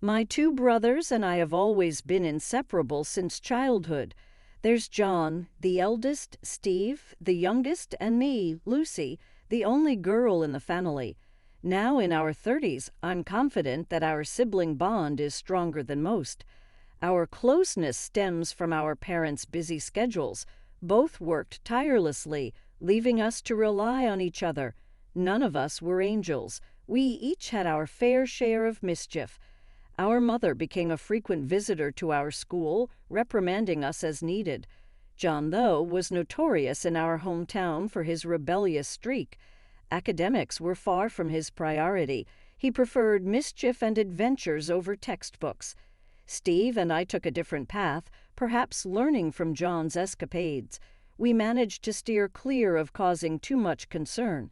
My two brothers and I have always been inseparable since childhood. There's John, the eldest, Steve, the youngest, and me, Lucy, the only girl in the family. Now in our 30s, I'm confident that our sibling bond is stronger than most. Our closeness stems from our parents' busy schedules. Both worked tirelessly, leaving us to rely on each other. None of us were angels. We each had our fair share of mischief. Our mother became a frequent visitor to our school, reprimanding us as needed. John, though, was notorious in our hometown for his rebellious streak. Academics were far from his priority. He preferred mischief and adventures over textbooks. Steve and I took a different path, perhaps learning from John's escapades. We managed to steer clear of causing too much concern.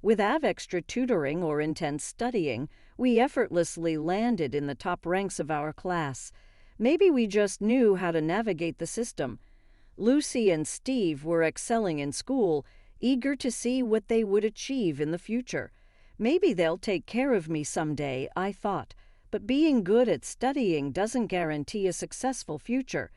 Without extra tutoring or intense studying, we effortlessly landed in the top ranks of our class. Maybe we just knew how to navigate the system. Lucy and Steve were excelling in school, eager to see what they would achieve in the future. Maybe they'll take care of me someday, I thought, but being good at studying doesn't guarantee a successful future.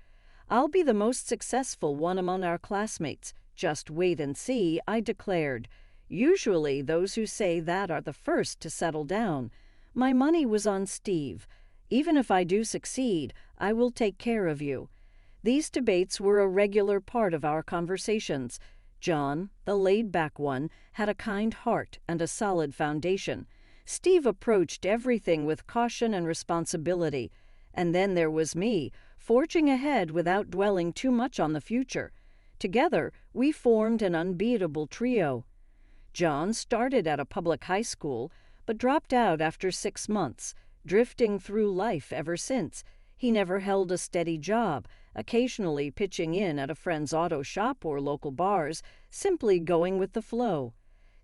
I'll be the most successful one among our classmates. Just wait and see, I declared. Usually those who say that are the first to settle down. My money was on Steve. Even if I do succeed, I will take care of you. These debates were a regular part of our conversations. John, the laid-back one, had a kind heart and a solid foundation. Steve approached everything with caution and responsibility. And then there was me, forging ahead without dwelling too much on the future. Together, we formed an unbeatable trio. John started at a public high school, but dropped out after 6 months, drifting through life ever since. He never held a steady job, occasionally pitching in at a friend's auto shop or local bars, simply going with the flow.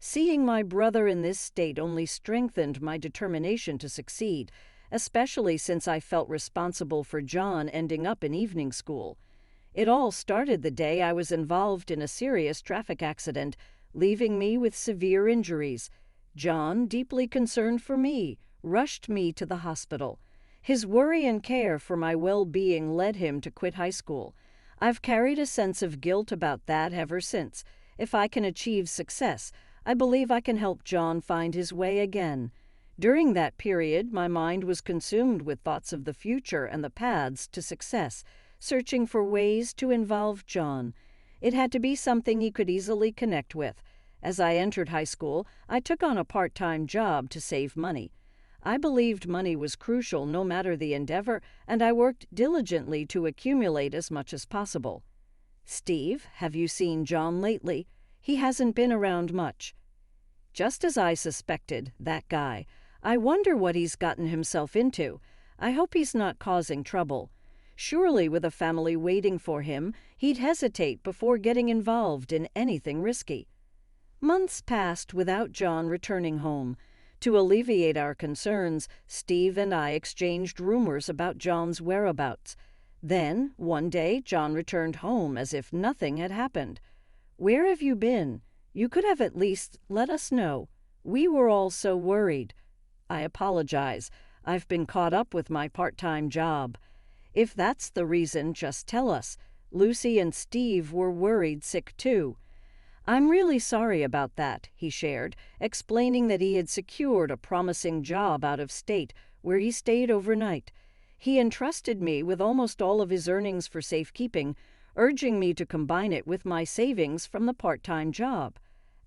Seeing my brother in this state only strengthened my determination to succeed, especially since I felt responsible for John ending up in evening school. It all started the day I was involved in a serious traffic accident, leaving me with severe injuries. John, deeply concerned for me, rushed me to the hospital. His worry and care for my well-being led him to quit high school. I've carried a sense of guilt about that ever since. If I can achieve success, I believe I can help John find his way again. During that period, my mind was consumed with thoughts of the future and the paths to success, searching for ways to involve John. It had to be something he could easily connect with. As I entered high school, I took on a part-time job to save money. I believed money was crucial no matter the endeavor, and I worked diligently to accumulate as much as possible. "Steve, have you seen John lately? He hasn't been around much." Just as I suspected, that guy. I wonder what he's gotten himself into. I hope he's not causing trouble. Surely with a family waiting for him, he'd hesitate before getting involved in anything risky. Months passed without John returning home. To alleviate our concerns, Steve and I exchanged rumors about John's whereabouts. Then, one day, John returned home as if nothing had happened. "Where have you been? You could have at least let us know. We were all so worried." "I apologize. I've been caught up with my part-time job." "If that's the reason, just tell us." Lucy and Steve were worried sick too. "I'm really sorry about that," he shared, explaining that he had secured a promising job out of state where he stayed overnight. He entrusted me with almost all of his earnings for safekeeping, urging me to combine it with my savings from the part-time job.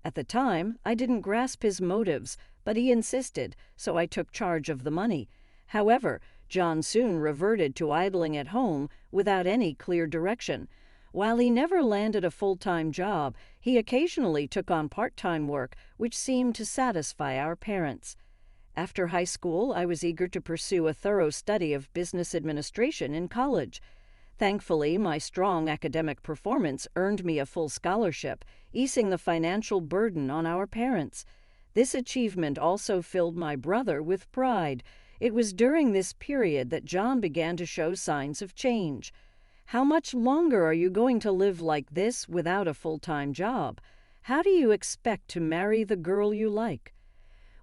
At the time, I didn't grasp his motives, but he insisted, so I took charge of the money. However, John soon reverted to idling at home without any clear direction. While he never landed a full-time job, he occasionally took on part-time work, which seemed to satisfy our parents. After high school, I was eager to pursue a thorough study of business administration in college. Thankfully, my strong academic performance earned me a full scholarship, easing the financial burden on our parents. This achievement also filled my brother with pride. It was during this period that John began to show signs of change. "How much longer are you going to live like this without a full-time job? How do you expect to marry the girl you like?"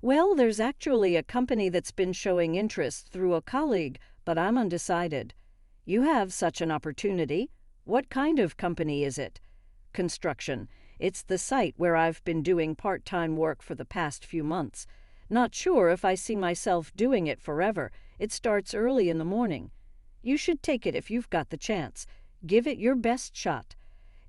Well, there's actually a company that's been showing interest through a colleague, but I'm undecided. You have such an opportunity. What kind of company is it? Construction. It's the site where I've been doing part-time work for the past few months. Not sure if I see myself doing it forever. It starts early in the morning. You should take it if you've got the chance. Give it your best shot.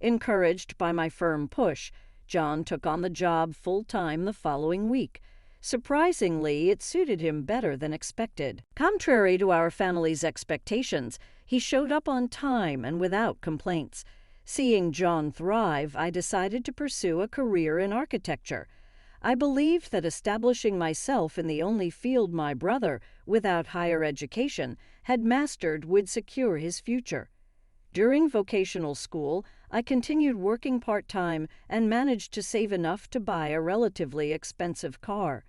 Encouraged by my firm push, John took on the job full-time the following week. Surprisingly, it suited him better than expected. Contrary to our family's expectations, he showed up on time and without complaints. Seeing John thrive, I decided to pursue a career in architecture. I believed that establishing myself in the only field my brother, without higher education, had mastered would secure his future. During vocational school, I continued working part-time and managed to save enough to buy a relatively expensive car.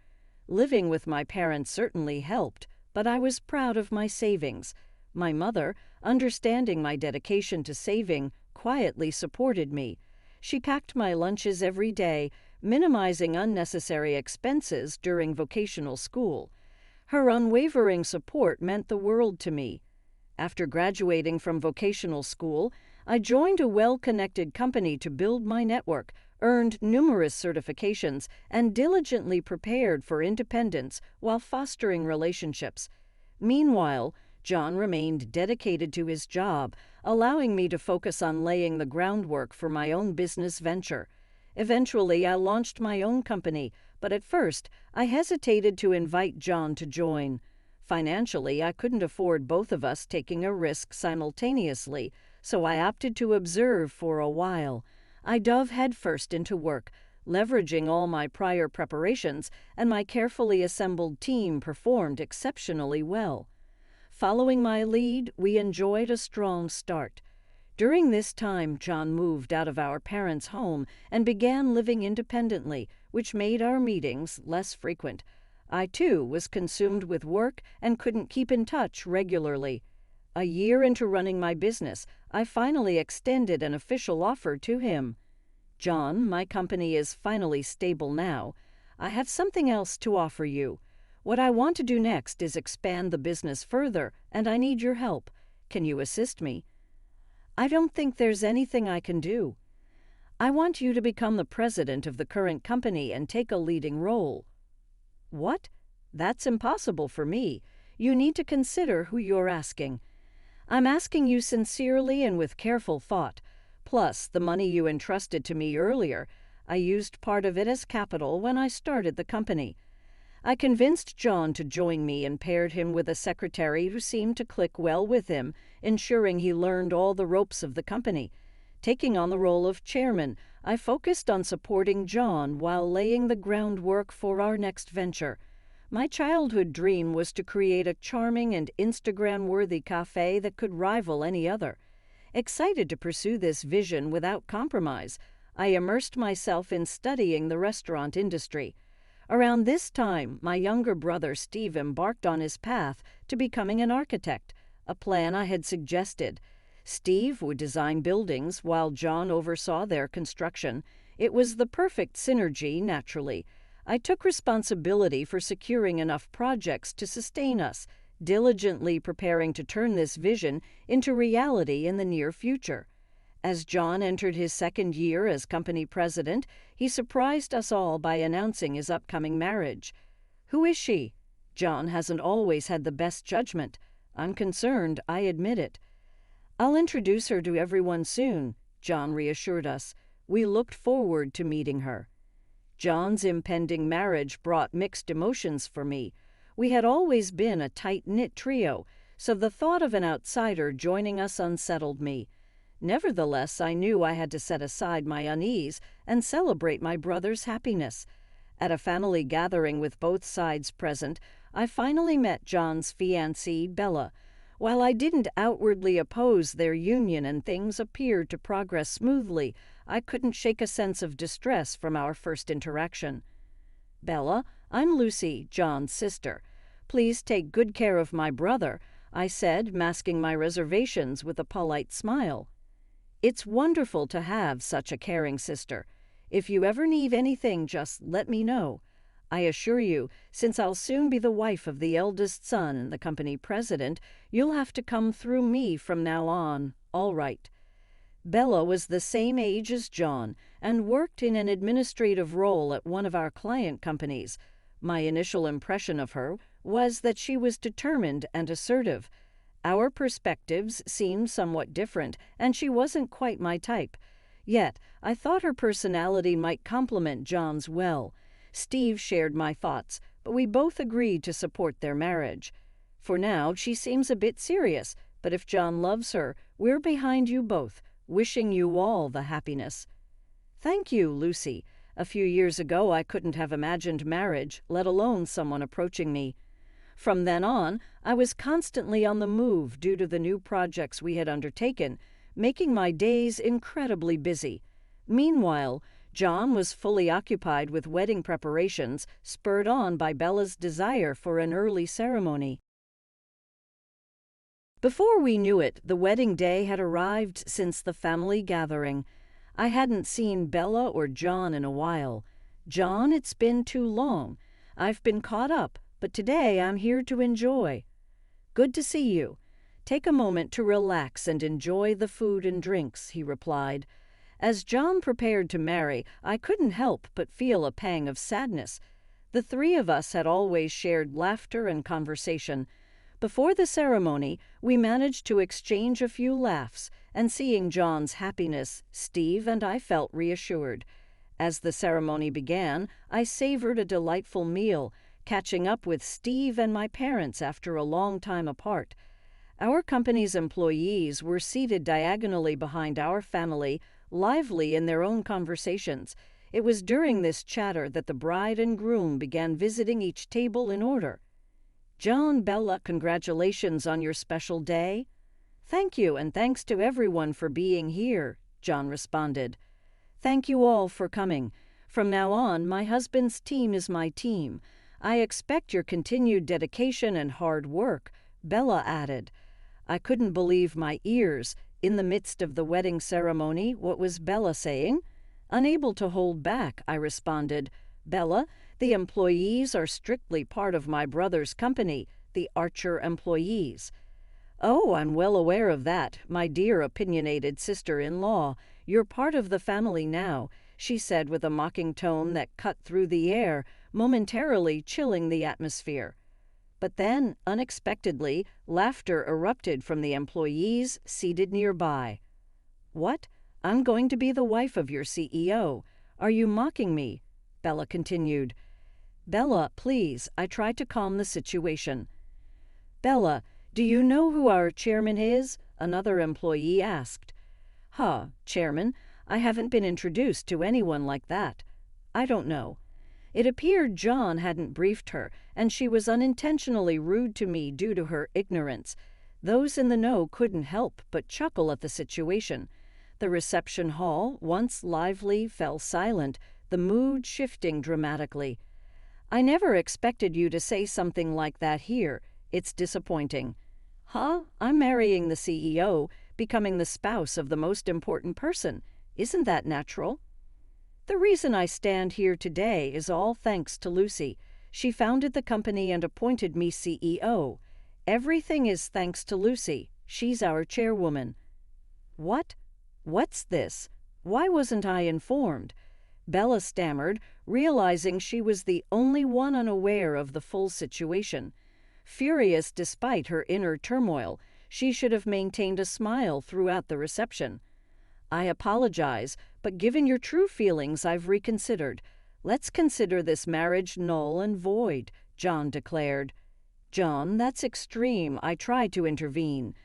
Living with my parents certainly helped, but I was proud of my savings. My mother, understanding my dedication to saving, quietly supported me. She packed my lunches every day, minimizing unnecessary expenses during vocational school. Her unwavering support meant the world to me. After graduating from vocational school, I joined a well-connected company to build my network, earned numerous certifications, and diligently prepared for independence while fostering relationships. Meanwhile, John remained dedicated to his job, allowing me to focus on laying the groundwork for my own business venture. Eventually, I launched my own company, but at first, I hesitated to invite John to join. Financially, I couldn't afford both of us taking a risk simultaneously, so I opted to observe for a while. I dove headfirst into work, leveraging all my prior preparations, and my carefully assembled team performed exceptionally well. Following my lead, we enjoyed a strong start. During this time, John moved out of our parents' home and began living independently, which made our meetings less frequent. I, too, was consumed with work and couldn't keep in touch regularly. A year into running my business, I finally extended an official offer to him. John, my company is finally stable now. I have something else to offer you. What I want to do next is expand the business further, and I need your help. Can you assist me? I don't think there's anything I can do. I want you to become the president of the current company and take a leading role. What? That's impossible for me. You need to consider who you're asking. I'm asking you sincerely and with careful thought. Plus, the money you entrusted to me earlier, I used part of it as capital when I started the company. I convinced John to join me and paired him with a secretary who seemed to click well with him, ensuring he learned all the ropes of the company. Taking on the role of chairman, I focused on supporting John while laying the groundwork for our next venture. My childhood dream was to create a charming and Instagram-worthy cafe that could rival any other. Excited to pursue this vision without compromise, I immersed myself in studying the restaurant industry. Around this time, my younger brother Steve embarked on his path to becoming an architect, a plan I had suggested. Steve would design buildings while John oversaw their construction. It was the perfect synergy, naturally. I took responsibility for securing enough projects to sustain us, diligently preparing to turn this vision into reality in the near future. As John entered his second year as company president, he surprised us all by announcing his upcoming marriage. Who is she? John hasn't always had the best judgment. I'm concerned, I admit it. I'll introduce her to everyone soon, John reassured us. We looked forward to meeting her. John's impending marriage brought mixed emotions for me. We had always been a tight-knit trio, so the thought of an outsider joining us unsettled me. Nevertheless, I knew I had to set aside my unease and celebrate my brother's happiness. At a family gathering with both sides present, I finally met John's fiancée, Bella. While I didn't outwardly oppose their union and things appeared to progress smoothly, I couldn't shake a sense of distress from our first interaction. Bella, I'm Lucy, John's sister. Please take good care of my brother, I said, masking my reservations with a polite smile. It's wonderful to have such a caring sister. If you ever need anything, just let me know. I assure you, since I'll soon be the wife of the eldest son and the company president, you'll have to come through me from now on. All right." Bella was the same age as John and worked in an administrative role at one of our client companies. My initial impression of her was that she was determined and assertive. Our perspectives seemed somewhat different, and she wasn't quite my type. Yet, I thought her personality might complement John's well. Steve shared my thoughts, but we both agreed to support their marriage. For now, she seems a bit serious, but if John loves her, we're behind you both, wishing you all the happiness. Thank you, Lucy. A few years ago, I couldn't have imagined marriage, let alone someone approaching me. From then on, I was constantly on the move due to the new projects we had undertaken, making my days incredibly busy. Meanwhile, John was fully occupied with wedding preparations, spurred on by Bella's desire for an early ceremony. Before we knew it, the wedding day had arrived since the family gathering. I hadn't seen Bella or John in a while. "John, it's been too long. I've been caught up, but today I'm here to enjoy." "Good to see you. Take a moment to relax and enjoy the food and drinks," he replied. As John prepared to marry, I couldn't help but feel a pang of sadness. The three of us had always shared laughter and conversation. Before the ceremony, we managed to exchange a few laughs, and seeing John's happiness, Steve and I felt reassured. As the ceremony began, I savored a delightful meal, catching up with Steve and my parents after a long time apart. Our company's employees were seated diagonally behind our family, lively in their own conversations. It was during this chatter that the bride and groom began visiting each table in order. "John, Bella, congratulations on your special day." "Thank you, and thanks to everyone for being here," John responded. "Thank you all for coming. From now on, my husband's team is my team. I expect your continued dedication and hard work," Bella added. I couldn't believe my ears. In the midst of the wedding ceremony, what was Bella saying? Unable to hold back, I responded, "Bella, the employees are strictly part of my brother's company, the Archer employees." "Oh, I'm well aware of that, my dear opinionated sister-in-law. You're part of the family now," she said with a mocking tone that cut through the air, momentarily chilling the atmosphere. But then, unexpectedly, laughter erupted from the employees seated nearby. "What? I'm going to be the wife of your CEO. Are you mocking me?" Bella continued. "Bella, please," I tried to calm the situation. "Bella, do you know who our chairman is?" another employee asked. "Huh, chairman? I haven't been introduced to anyone like that. I don't know." It appeared John hadn't briefed her, and she was unintentionally rude to me due to her ignorance. Those in the know couldn't help but chuckle at the situation. The reception hall, once lively, fell silent, the mood shifting dramatically. "I never expected you to say something like that here. It's disappointing." "Huh? I'm marrying the CEO, becoming the spouse of the most important person. Isn't that natural?" "The reason I stand here today is all thanks to Lucy. She founded the company and appointed me CEO. Everything is thanks to Lucy. She's our chairwoman." "What? What's this? Why wasn't I informed?" Bella stammered, realizing she was the only one unaware of the full situation. Furious despite her inner turmoil, she should have maintained a smile throughout the reception. "I apologize, but given your true feelings, I've reconsidered. Let's consider this marriage null and void," John declared. "John, that's extreme," I tried to intervene.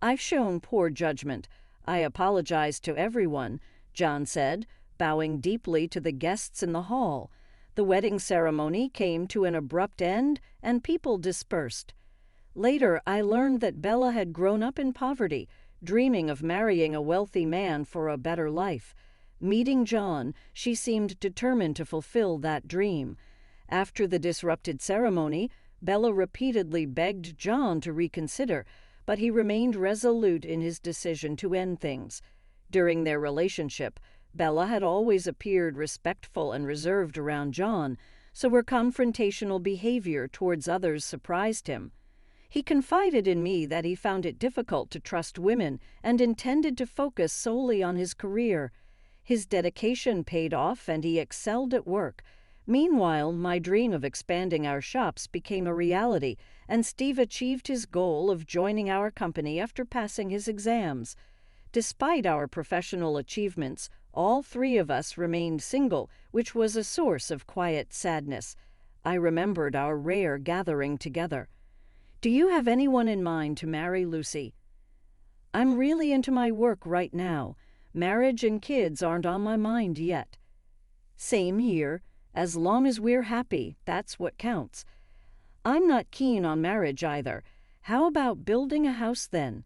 "I've shown poor judgment. I apologize to everyone," John said, bowing deeply to the guests in the hall. The wedding ceremony came to an abrupt end, and people dispersed. Later, I learned that Bella had grown up in poverty, dreaming of marrying a wealthy man for a better life. Meeting John, she seemed determined to fulfill that dream. After the disrupted ceremony, Bella repeatedly begged John to reconsider, but he remained resolute in his decision to end things. During their relationship, Bella had always appeared respectful and reserved around John, so her confrontational behavior towards others surprised him. He confided in me that he found it difficult to trust women and intended to focus solely on his career. His dedication paid off and he excelled at work. Meanwhile, my dream of expanding our shops became a reality, and Steve achieved his goal of joining our company after passing his exams. Despite our professional achievements, all three of us remained single, which was a source of quiet sadness. I remembered our rare gathering together. Do you have anyone in mind to marry, Lucy? I'm really into my work right now. Marriage and kids aren't on my mind yet. Same here. As long as we're happy, that's what counts. I'm not keen on marriage either. How about building a house then?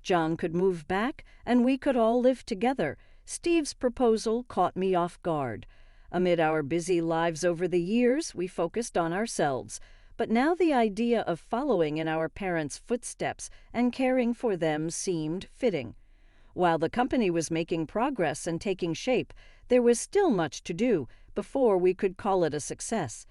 John could move back, and we could all live together. Steve's proposal caught me off guard. Amid our busy lives over the years, we focused on ourselves. But now the idea of following in our parents' footsteps and caring for them seemed fitting. While the company was making progress and taking shape, there was still much to do before we could call it a success.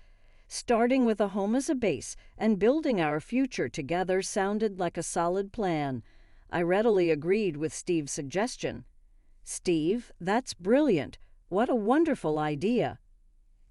Starting with a home as a base and building our future together sounded like a solid plan. I readily agreed with Steve's suggestion. Steve, that's brilliant. What a wonderful idea.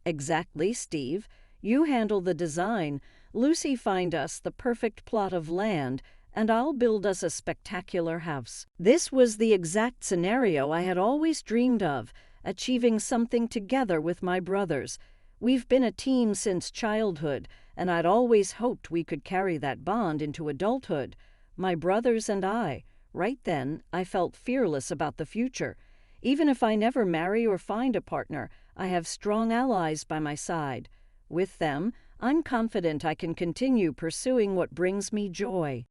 Exactly, Steve. You handle the design, Lucy find us the perfect plot of land, and I'll build us a spectacular house. This was the exact scenario I had always dreamed of, achieving something together with my brothers. We've been a team since childhood, and I'd always hoped we could carry that bond into adulthood. My brothers and I. Right then, I felt fearless about the future. Even if I never marry or find a partner, I have strong allies by my side. With them, I'm confident I can continue pursuing what brings me joy.